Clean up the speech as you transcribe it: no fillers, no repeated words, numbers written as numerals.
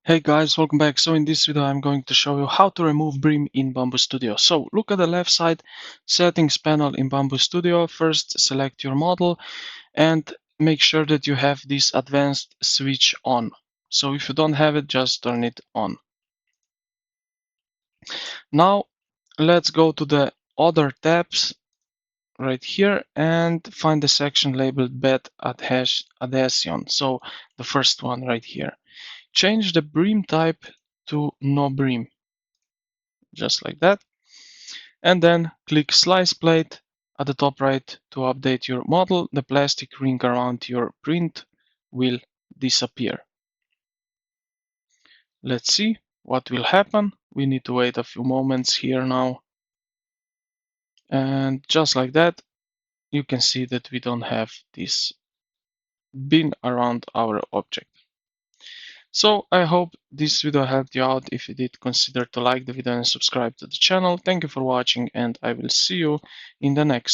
Hey guys, welcome back. So in this video I'm going to show you how to remove BRIM in Bambu Studio. So look at the left side settings panel in Bambu Studio. First select your model and make sure that you have this advanced switch on. So if you don't have it, just turn it on. Now let's go to the other tabs right here and find the section labeled bed adhesion. So the first one right here. Change the BRIM type to no BRIM, just like that. And then click Slice Plate at the top right to update your model. The plastic ring around your print will disappear. Let's see what will happen. We need to wait a few moments here now. And just like that, you can see that we don't have this bin around our object. So I hope this video helped you out. If you did, consider to like the video and subscribe to the channel. Thank you for watching, and I will see you in the next